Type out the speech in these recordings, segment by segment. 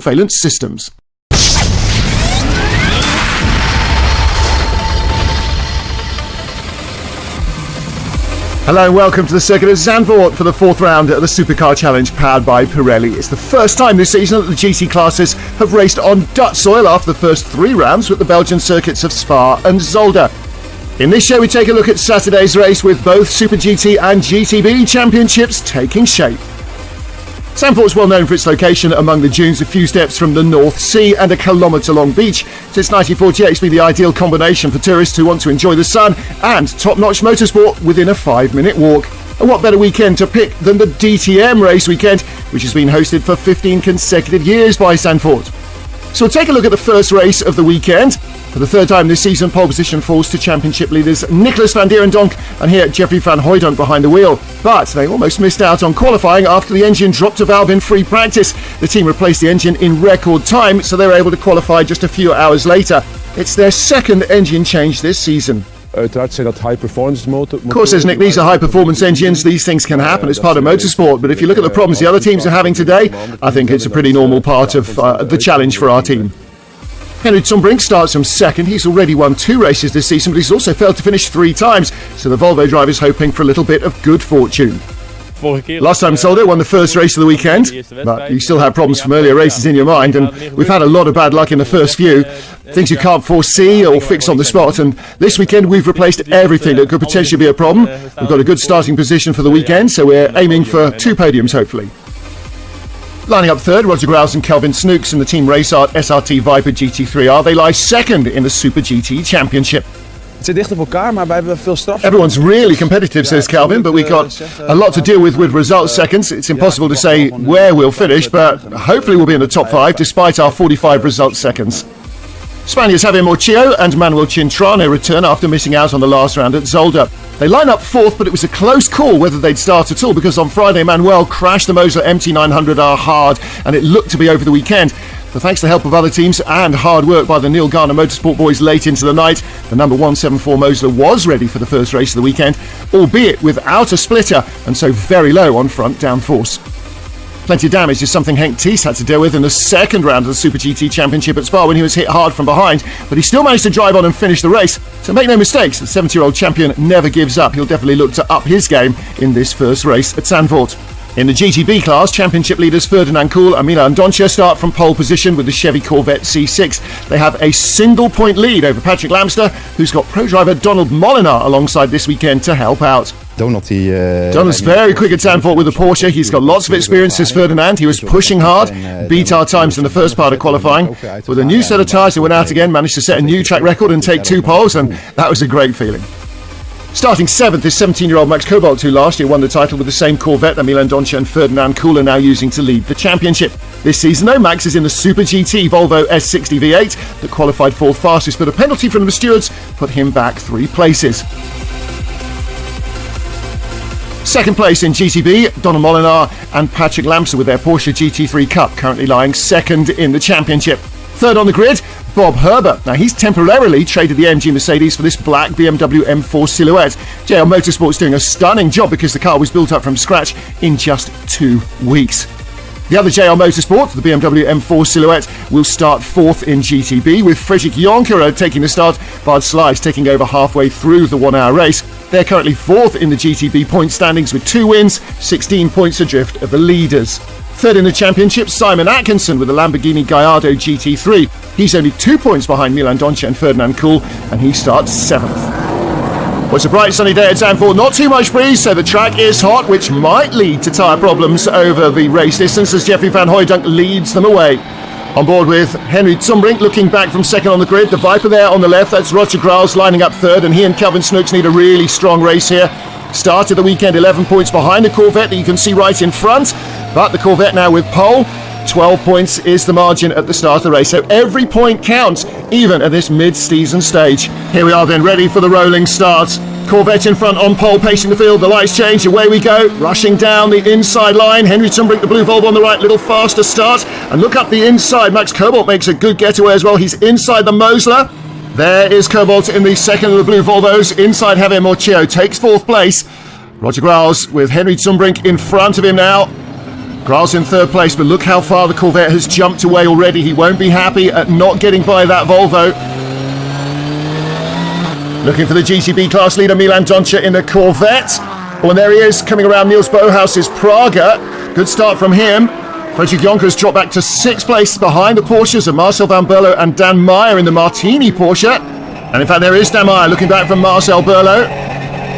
Valence systems. Hello and welcome to the circuit of Zandvoort for the fourth round of the Supercar Challenge powered by Pirelli. It's the first time this season that the GT classes have raced on Dutch soil after the first three rounds with the Belgian circuits of Spa and Zolder. In this show we take a look at Saturday's race with both Super GT and GTB championships taking shape. Zandvoort is well known for its location among the dunes a few steps from the North Sea and a kilometre-long beach. Since 1948, it's been the ideal combination for tourists who want to enjoy the sun and top-notch motorsport within a 5-minute walk. And what better weekend to pick than the DTM race weekend, which has been hosted for 15 consecutive years by Zandvoort. So we'll take a look at the first race of the weekend. For the third time this season, pole position falls to championship leaders Nicholas van Dierendonk and here Jeffrey van Hooijdonk behind the wheel. But they almost missed out on qualifying after the engine dropped a valve in free practice. The team replaced the engine in record time, so they were able to qualify just a few hours later. It's their second engine change this season. Of course, says Nick, these are high-performance engines. These things can happen. It's part of motorsport. But if you look at the problems the other teams are having today, I think it's a pretty normal part of the challenge for our team. Henry Zumbrink starts from second. He's already won 2 races this season, but he's also failed to finish 3 times. So the Volvo driver is hoping for a little bit of good fortune. Last time Soldo won the first race of the weekend, but you still have problems from earlier races in your mind, and we've had a lot of bad luck in the first few. Things you can't foresee or fix on the spot, and this weekend we've replaced everything that could potentially be a problem. We've got a good starting position for the weekend, so we're aiming for 2 podiums hopefully. Lining up third, Roger Grouse and Kelvin Snooks in the Team Race Art SRT Viper GT3R. They lie second in the Super GT Championship. Everyone's really competitive, says Calvin, but we've got a lot to deal with results seconds. It's impossible to say where we'll finish, but hopefully we'll be in the top 5 despite our 45 results seconds. Spaniards Javier Morchillo and Manuel Cintrano return after missing out on the last round at Zolder. They line up 4th, but it was a close call whether they'd start at all because on Friday Manuel crashed the Mosler MT900R hard and it looked to be over the weekend. But thanks to the help of other teams and hard work by the Neil Garner Motorsport boys late into the night, the number 174 Mosler was ready for the first race of the weekend, albeit without a splitter and so very low on front downforce. Plenty of damage is something Henk Thies had to deal with in the second round of the Super GT Championship at Spa when he was hit hard from behind, but he still managed to drive on and finish the race. So make no mistakes, the 70-year-old champion never gives up. He'll definitely look to up his game in this first race at Zandvoort. In the GTB class, championship leaders Ferdinand Kool and Milan Doncia start from pole position with the Chevy Corvette C6. They have a single-point lead over Patrick Lamster, who's got pro driver Donald Molenaar alongside this weekend to help out. Donald's very quick at Zandvoort with the Porsche. He's got lots of experience, says Ferdinand. He was pushing hard, beat our times in the first part of qualifying. With a new set of tyres that went out again, managed to set a new track record and take 2 poles, and that was a great feeling. Starting 7th is 17-year-old Max Cobalt, who last year won the title with the same Corvette that Milan Doncia and Ferdinand Kool are now using to lead the championship. This season, though, Max is in the Super GT Volvo S60 V8 that qualified 4th fastest, but a penalty from the stewards put him back 3 places. Second place in GTB, Donald Molenaar and Patrick Lamster with their Porsche GT3 Cup, currently lying second in the championship. Third on the grid, Bob Herbert. Now, he's temporarily traded the AMG Mercedes for this black BMW M4 Silhouette. JL Motorsport's doing a stunning job because the car was built up from scratch in just 2 weeks. The other JL Motorsport, the BMW M4 Silhouette, will start 4th in GTB, with Fredrik Jonker taking the start, Bard Slice taking over halfway through the 1-hour race. They're currently 4th in the GTB point standings with 2 wins, 16 points adrift of the leaders. Third in the championship, Simon Atkinson with the Lamborghini Gallardo GT3. He's only 2 points behind Milan Doncia and Ferdinand Kool, and he starts 7th. Well, it's a bright sunny day at Zandvoort, not too much breeze, so the track is hot, which might lead to tyre problems over the race distance as Jeffrey van Hooijdonk leads them away. On board with Henry Zumbrink looking back from second on the grid, the Viper there on the left, that's Roger Grouse lining up third, and he and Kelvin Snooks need a really strong race here. Started the weekend 11 points behind the Corvette that you can see right in front, but the Corvette now with pole. 12 points is the margin at the start of the race, so every point counts, even at this mid-season stage. Here we are then, ready for the rolling start. Corvette in front on pole, pacing the field, the lights change, away we go, rushing down the inside line. Henry Zumbrink, the blue Volvo on the right, little faster start, and look up the inside. Max Cobalt makes a good getaway as well, he's inside the Mosler. There is Cobalt in the second of the blue Volvos, inside Javier Morchillo, takes 4th place. Roger Grouse with Henry Zumbrink in front of him now. Grals in third place, but look how far the Corvette has jumped away already. He won't be happy at not getting by that Volvo. Looking for the GTB class leader, Milan Doncha in the Corvette. Oh, and there he is, coming around Niels Bohaus's Praga. Good start from him. Frederick Jonker has dropped back to 6th place behind the Porsches of Marcel Van Berlo and Dan Meyer in the Martini Porsche. And in fact, there is Dan Meyer looking back from Marcel Berlo.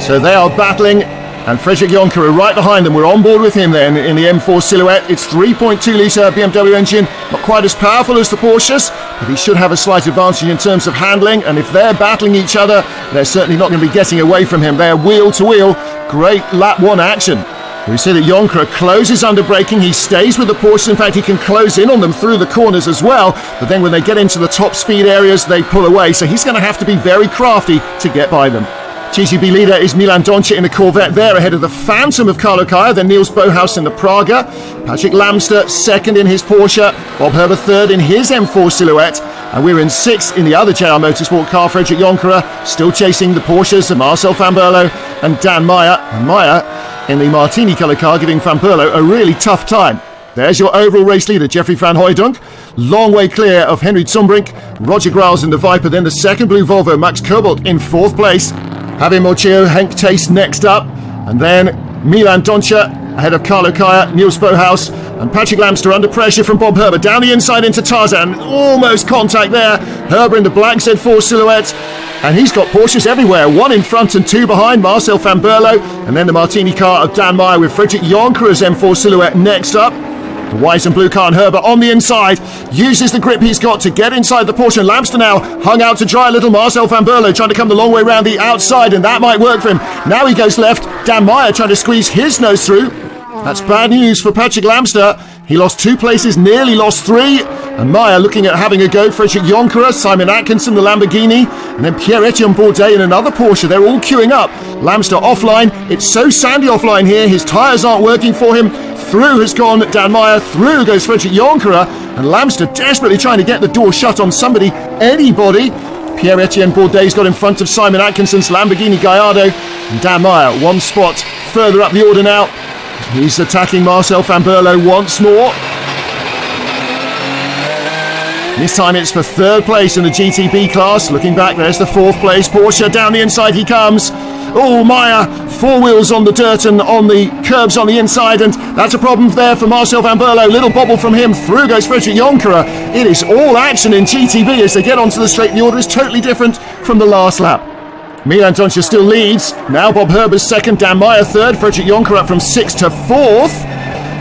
So they are battling, and Frederick Jonker are right behind them. We're on board with him then in the M4 Silhouette. It's 3.2 litre BMW engine, not quite as powerful as the Porsches, but he should have a slight advantage in terms of handling. And if they're battling each other, they're certainly not going to be getting away from him. They're wheel to wheel. Great lap 1 action. We see that Jonker closes under braking. He stays with the Porsche. In fact, he can close in on them through the corners as well. But then when they get into the top speed areas, they pull away. So he's going to have to be very crafty to get by them. GTB leader is Milan Doncha in the Corvette there, ahead of the Phantom of Carlo Kaya, then Niels Bohaus in the Praga. Patrick Lamster second in his Porsche. Bob Herber third in his M4 Silhouette. And we're in 6th in the other JR Motorsport car. Frederick Jonker still chasing the Porsches of Marcel Van Berlo and Dan Meyer. And Meyer in the Martini colour car, giving Van Berlo a really tough time. There's your overall race leader, Jeffrey van Hooijdonk. Long way clear of Henry Zumbrink, Roger Grals in the Viper, then the second blue Volvo, Max Cobalt in 4th place. Javier Morchio, Henk Tace next up, and then Milan Doncha ahead of Carlo Kaya, Niels Bohaus, and Patrick Lamster under pressure from Bob Herber. Down the inside into Tarzan, almost contact there. Herber in the black Z4 Silhouette, and he's got Porsches everywhere. 1 in front and 2 behind, Marcel Van Berlo, and then the Martini car of Dan Meyer with Frederick Jonker as M4 Silhouette next up. The white and blue car and Herber on the inside, uses the grip he's got to get inside the Porsche. And Lamster now hung out to dry a little. Marcel Van Berlo trying to come the long way around the outside, and that might work for him. Now he goes left. Dan Meyer trying to squeeze his nose through. That's bad news for Patrick Lamster. He lost 2 places, nearly lost 3. And Meyer looking at having a go. Frederick Jonker, Simon Atkinson, the Lamborghini, and then Pierre-Etienne Bourdais in another Porsche. They're all queuing up. Lamster offline. It's so sandy offline here. His tyres aren't working for him. Through has gone Dan Meyer. Through goes Frederick Jonker. And Lamster desperately trying to get the door shut on somebody, anybody. Pierre-Etienne Bourdais got in front of Simon Atkinson's Lamborghini Gallardo. And Dan Meyer 1 spot further up the order now. He's attacking Marcel Van Berlo once more. This time it's for 3rd place in the GTB class. Looking back, there's the 4th place Porsche. Down the inside he comes. Oh, Meyer, 4 wheels on the dirt and on the curbs on the inside, and that's a problem there for Marcel Van Berlo. Little bobble from him. Through goes Frederick Jonker. It is all action in GTB as they get onto the straight. The order is totally different from the last lap. Milan Doncha still leads. Now Bob Herber's second, Dan Meyer third. Frederick Jonker up from 6th to 4th.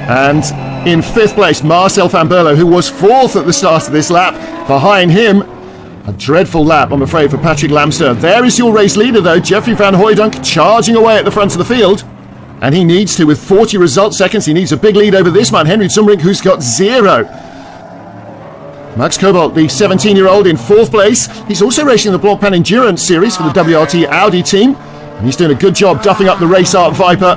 And in 5th place, Marcel Van Berlo, who was 4th at the start of this lap. Behind him, a dreadful lap, I'm afraid, for Patrick Lamster. There is your race leader, though, Jeffrey van Hooijdonk, charging away at the front of the field. And he needs to, with 40 result seconds, he needs a big lead over this man, Henry Zumbrink, who's got 0. Max Cobalt, the 17-year-old, in 4th place. He's also racing the Blancpain Endurance Series for the WRT Audi team. And he's doing a good job duffing up the Race Art Viper.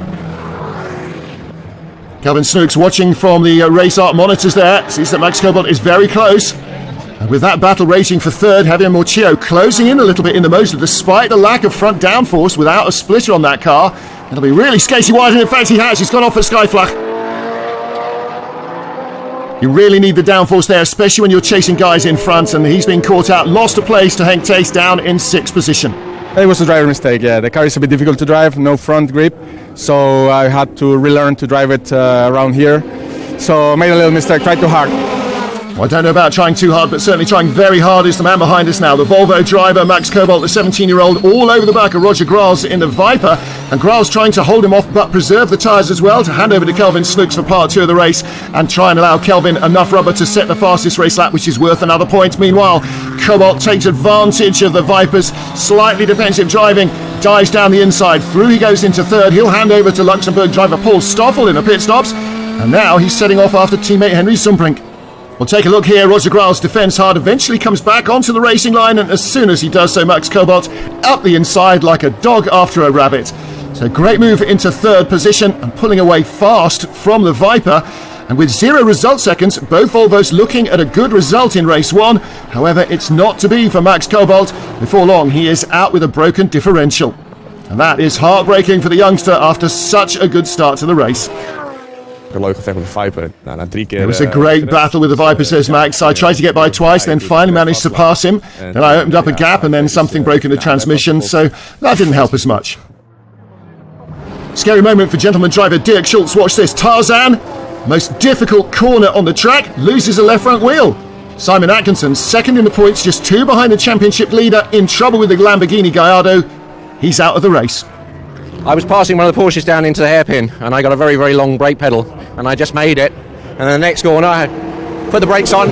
Calvin Snooks watching from the Race Art monitors there. Sees that Max Cobalt is very close. And with that battle racing for 3rd, Javier Morchio closing in a little bit in the motor despite the lack of front downforce without a splitter on that car. It'll be really skaty wide, and in fact he has. He's gone off at Skyflach. You really need the downforce there, especially when you're chasing guys in front, and he's been caught out. Lost a place to Henk Tace, down in 6th position. It was a driver mistake, yeah. The car is a bit difficult to drive, no front grip, so I had to relearn to drive it around here. So I made a little mistake, tried too hard. Well, I don't know about trying too hard, but certainly trying very hard is the man behind us now. The Volvo driver, Max Cobalt, the 17-year-old, all over the back of Roger Grals in the Viper. And Grals trying to hold him off, but preserve the tyres as well, to hand over to Kelvin Snooks for part 2 of the race and try and allow Kelvin enough rubber to set the fastest race lap, which is worth another point. Meanwhile, Cobalt takes advantage of the Viper's slightly defensive driving, dives down the inside. Through he goes into 3rd. He'll hand over to Luxembourg driver Paul Stoffel in the pit stops. And now he's setting off after teammate Henry Zumbrink. Well, take a look here. Roger Grals defends hard, eventually comes back onto the racing line, and as soon as he does so, Max Cobalt up the inside like a dog after a rabbit. So great move into 3rd position and pulling away fast from the Viper. And with 0 result seconds, both Volvos looking at a good result in race 1. However, it's not to be for Max Cobalt. Before long, he is out with a broken differential. And that is heartbreaking for the youngster after such a good start to the race. It was a great battle with the Viper, says Max. I tried to get by twice, then finally managed to pass him. Then I opened up a gap and then something broke in the transmission, so that didn't help as much. Scary moment for gentleman driver Dirk Schultz. Watch this. Tarzan, most difficult corner on the track, loses a left front wheel. Simon Atkinson, second in the points, just 2 behind the championship leader, in trouble with the Lamborghini Gallardo. He's out of the race. I was passing one of the Porsches down into the hairpin, and I got a very, very long brake pedal, and I just made it. And then the next corner, I put the brakes on,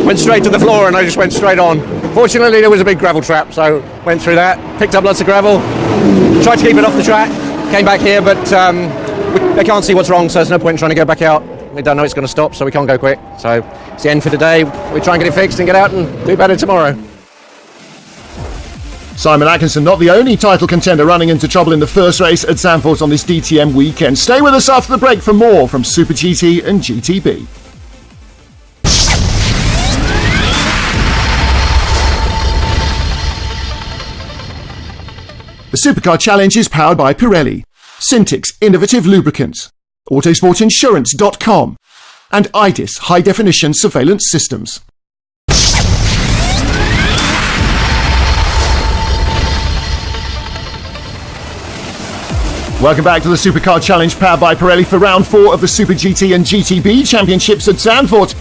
went straight to the floor, and I just went straight on. Fortunately, there was a big gravel trap, so went through that, picked up lots of gravel, tried to keep it off the track, came back here, but they can't see what's wrong, so there's no point in trying to go back out. We don't know it's going to stop, so we can't go quick. So it's the end for today. We try and get it fixed and get out and do better tomorrow. Simon Atkinson, not the only title contender running into trouble in the first race at Zandvoort on this DTM weekend. Stay with us after the break for more from Super GT and GTB. The Supercar Challenge is powered by Pirelli, Syntix Innovative Lubricants, Autosportinsurance.com, and IDIS High Definition Surveillance Systems. Welcome back to the Supercar Challenge powered by Pirelli for round 4 of the Super GT and GTB Championships at Zandvoort.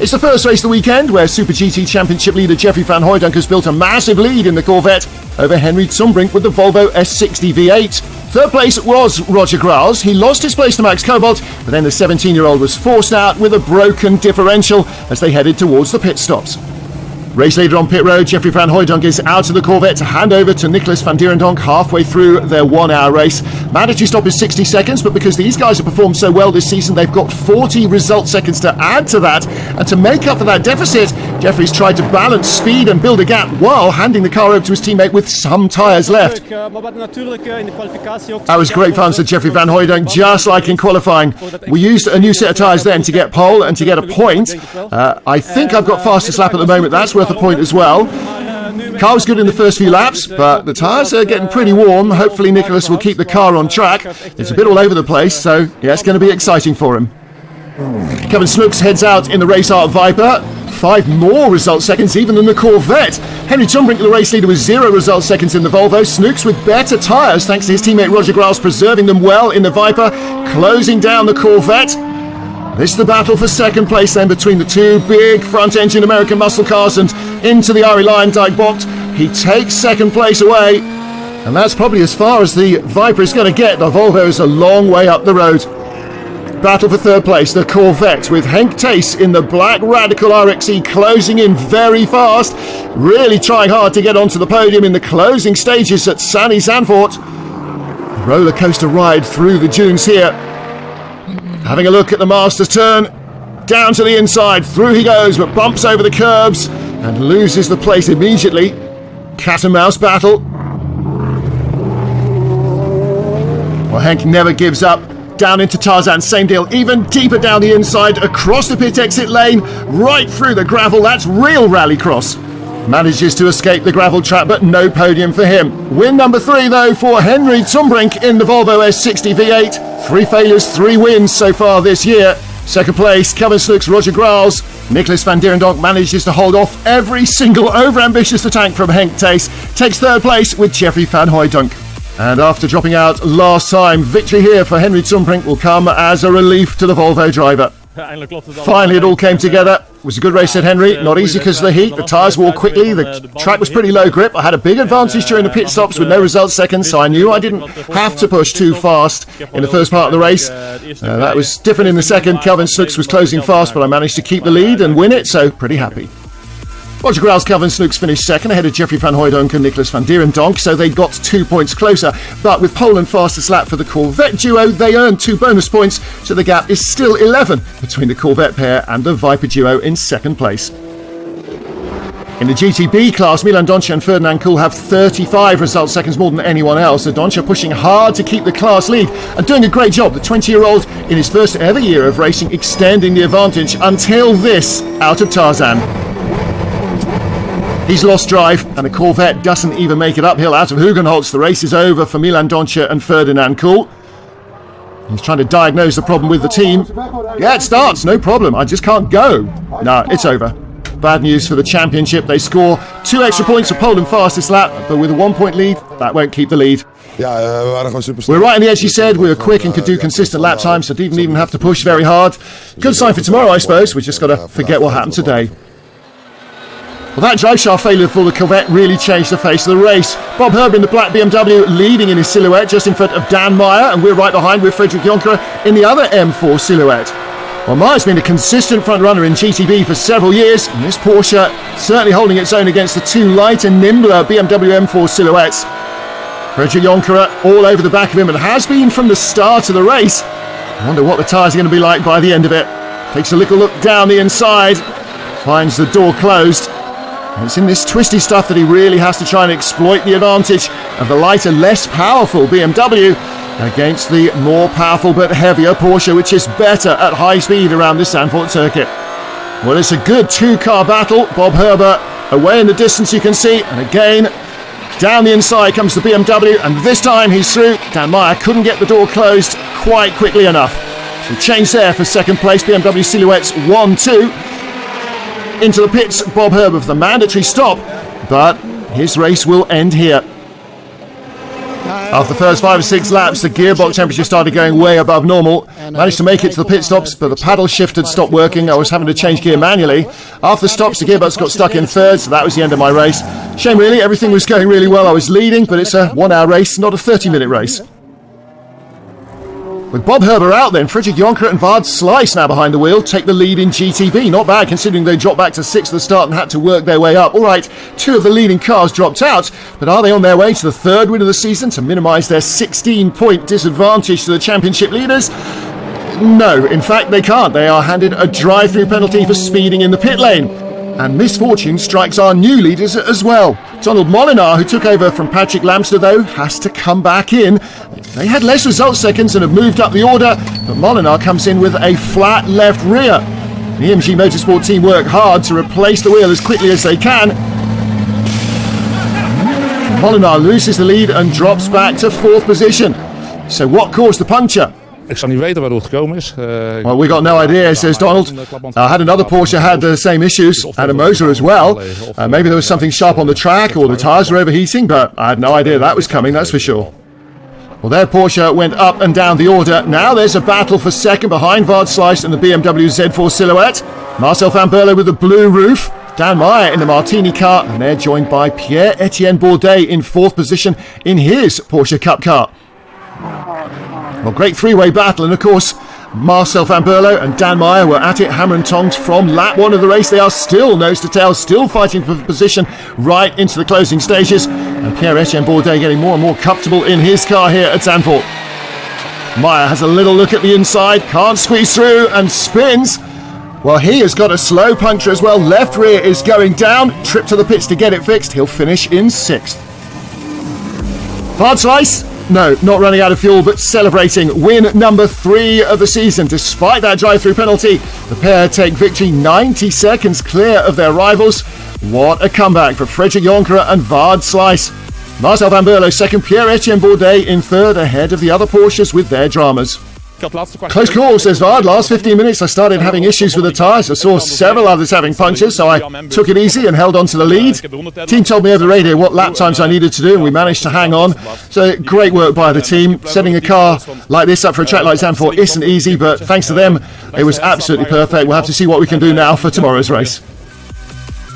It's the first race of the weekend where Super GT Championship leader Jeffrey van Hooijdonk has built a massive lead in the Corvette over Henry Zumbrink with the Volvo S60 V8. Third place was Roger Graals. He lost his place to Max Cobalt, but then the 17-year-old was forced out with a broken differential as they headed towards the pit stops. Race leader on pit road, Jeffrey van Hooijdonk is out of the Corvette to hand over to Nicolas van Dierendonck halfway through their 1-hour race. Mandatory stop is 60 seconds, but because these guys have performed so well this season, they've got 40 result seconds to add to that. And to make up for that deficit, Jeffrey's tried to balance speed and build a gap while handing the car over to his teammate with some tyres left. That was great fun, said Jeffrey van Hooijdonk, just like in qualifying. We used a new set of tyres then to get pole and to get a point. I think I've got fastest lap at the moment. That's worth a point as well. Car was good in the first few laps, but the tyres are getting pretty warm. Hopefully Nicholas will keep the car on track. It's a bit all over the place, so yeah, it's going to be exciting for him. Kevin Snooks heads out in the Race Art Viper. 5 more result seconds even than the Corvette. Henry Zumbrink, the race leader, with 0 result seconds in the Volvo. Snooks with better tyres thanks to his teammate Roger Graals preserving them well in the Viper, closing down the Corvette. This is the battle for second place then between the two big front-engine American muscle cars, and into the Arie Luyendyk box. He takes second place away, and that's probably as far as the Viper is going to get. The Volvo is a long way up the road. Battle for third place, the Corvette with Henk Tace in the black Radical RXE closing in very fast, really trying hard to get onto the podium in the closing stages at sunny Zandvoort. Roller coaster ride through the dunes here. Having a look at the Masters turn, down to the inside, through he goes, but bumps over the curbs and loses the place immediately. Cat and mouse battle. Well, Henk never gives up. Down into Tarzan, same deal, even deeper down the inside, across the pit exit lane, right through the gravel. That's real rallycross. Manages to escape the gravel trap, but no podium for him. Win number 3, though, for Henry Zumbrink in the Volvo S60 V8. 3 failures, 3 wins so far this year. Second place, Kevin Snooks, Roger Graals. Nicolas van Dierendonck manages to hold off every single overambitious attack from Henk Tace. Takes third place with Jeffrey van Hooijdonk. And after dropping out last time, victory here for Henry Zumbrink will come as a relief to the Volvo driver. Finally, it all came together. It was a good race, said Henry. Not easy because of the heat. The tyres wore quickly. The track was pretty low grip. I had a big advantage during the pit stops with no result seconds, so I knew I didn't have to push too fast in the first part of the race. That was different in the second. Kelvin Snooks was closing fast, but I managed to keep the lead and win it, so pretty happy. Roger Graals, Kelvin Snooks finished second ahead of Jeffrey van Hooijdonk and Nicolas van Dierendonck, so they got 2 points closer. But with pole and fastest lap for the Corvette duo, they earned 2 bonus points, so the gap is still 11 between the Corvette pair and the Viper duo in second place. In the GTB class, Milan Doncia and Ferdinand Kuhl have 35 result seconds more than anyone else. So Doncia pushing hard to keep the class lead and doing a great job. The 20-year-old in his first ever year of racing extending the advantage until this out of Tarzan. He's lost drive, and the Corvette doesn't even make it uphill out of Hugenholtz. The race is over for Milan Doncia and Ferdinand Kuhl. He's trying to diagnose the problem with the team. Yeah, it starts, no problem. I just can't go. No, it's over. Bad news for the championship. They score 2 extra points for pole and fastest lap, but with a 1-point lead, that won't keep the lead. We're right on the edge, he said. We were quick and could do consistent lap times, so didn't even have to push very hard. Good sign for tomorrow, I suppose. We've just got to forget what happened today. Well, that driveshaft failure for the Corvette really changed the face of the race. Bob Herber in the black BMW leading in his silhouette just in front of Dan Meyer, and we're right behind with Frederick Jonker in the other M4 silhouette. Well, Meyer's been a consistent front runner in GTB for several years, and this Porsche certainly holding its own against the 2 light and nimbler BMW M4 silhouettes. Frederick Jonker all over the back of him and has been from the start of the race. I wonder what the tyres are going to be like by the end of it. Takes a little look down the inside, finds the door closed. And it's in this twisty stuff that he really has to try and exploit the advantage of the lighter, less powerful BMW against the more powerful but heavier Porsche, which is better at high speed around this Zandvoort circuit. Well, it's a good 2-car battle. Bob Herber away in the distance, you can see, and again down the inside comes the BMW, and this time he's through. Dan Meyer couldn't get the door closed quite quickly enough. So change there for second place, BMW silhouettes 1-2. Into the pits, Bob Herber for the mandatory stop, but his race will end here. After the first 5 or 6 laps, the gearbox temperature started going way above normal. Managed to make it to the pit stops, but the paddle shift had stopped working. I was having to change gear manually. After the stops, the gearbox got stuck in third, so that was the end of my race. Shame really, everything was going really well. I was leading, but it's a 1-hour race, not a 30-minute race. With Bob Herber out then, Frederick Jonker and Vard Slice now behind the wheel take the lead in GTB. Not bad considering they dropped back to 6th at the start and had to work their way up. Alright, 2 of the leading cars dropped out, but are they on their way to the 3rd win of the season to minimise their 16-point disadvantage to the championship leaders? No, in fact they can't. They are handed a drive-through penalty for speeding in the pit lane. And misfortune strikes our new leaders as well. Donald Molinar, who took over from Patrick Lamster, though, has to come back in. They had less result seconds and have moved up the order, but Molinar comes in with a flat left rear. The EMG Motorsport team work hard to replace the wheel as quickly as they can. Molinar loses the lead and drops back to 4th position. So what caused the puncture? Ik zou niet weten waar het gekomen is. Well, we got no idea, says Donald. I had another Porsche had the same issues, and a motor as well. Maybe there was something sharp on the track, or the tyres were overheating, but I had no idea that was coming, that's for sure. Well, their Porsche went up and down the order. Now there's a battle for second behind Vard Slice and the BMW Z4 silhouette. Marcel van Berlo with the blue roof. Dan Meyer in the Martini car, and they're joined by Pierre-Etienne Bourdais in 4th position in his Porsche Cup car. Well, great 3-way battle, and of course Marcel van Berlo and Dan Meyer were at it hammer and tongs from lap 1 of the race. They are still nose to tail, still fighting for position right into the closing stages, and Pierre-Etienne Bourdais getting more and more comfortable in his car here at Zandvoort. Meyer has a little look at the inside, can't squeeze through and spins. Well, he has got a slow puncture as well. Left rear is going down, trip to the pits to get it fixed. He'll finish in 6th. Vard Slice? No, not running out of fuel, but celebrating win number 3 of the season. Despite that drive-through penalty, the pair take victory 90 seconds clear of their rivals. What a comeback for Frederick Jonker and Vard Slice. Marcel van Berlo second, Pierre-Etienne Bourdais in 3rd, ahead of the other Porsches with their dramas. Close call, says Vard. Last 15 minutes I started having issues with the tyres. I saw several others having punctures, so I took it easy and held on to the lead. Team told me over the radio what lap times I needed to do, and we managed to hang on. So great work by the team. Setting a car like this up for a track like Zandvoort isn't easy, but thanks to them it was absolutely perfect. We'll have to see what we can do now for tomorrow's race.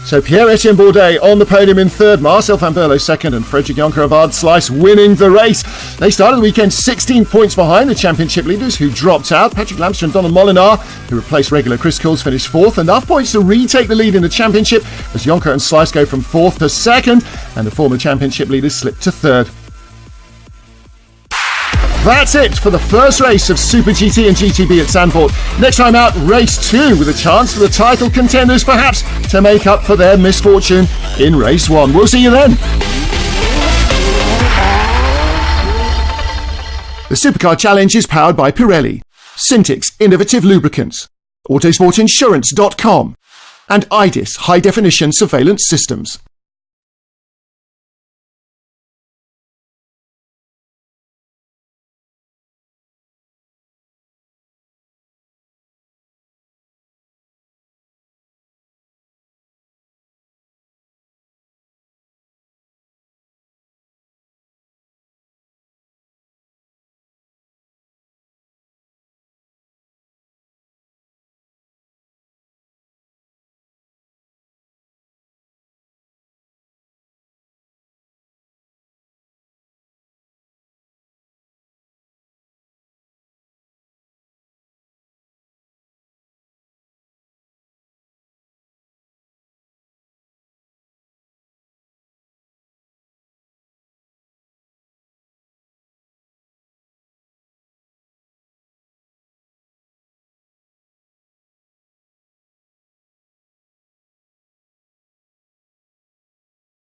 So Pierre-Etienne Bourdais on the podium in 3rd, Marcel van Berlo 2nd, and Frederick Jonker and Vard Slice winning the race. They started the weekend 16 points behind the championship leaders who dropped out. Patrick Lamster and Donald Molinar, who replaced regular Chris Coles, finished 4th. Enough points to retake the lead in the championship as Jonker and Slice go from 4th to 2nd, and the former championship leaders slip to 3rd. That's it for the first race of Super GT and GTB at Zandvoort. Next time out, race 2, with a chance for the title contenders perhaps to make up for their misfortune in race 1. We'll see you then. The Supercar Challenge is powered by Pirelli, Syntix Innovative Lubricants, Autosportinsurance.com, and IDIS High Definition Surveillance Systems.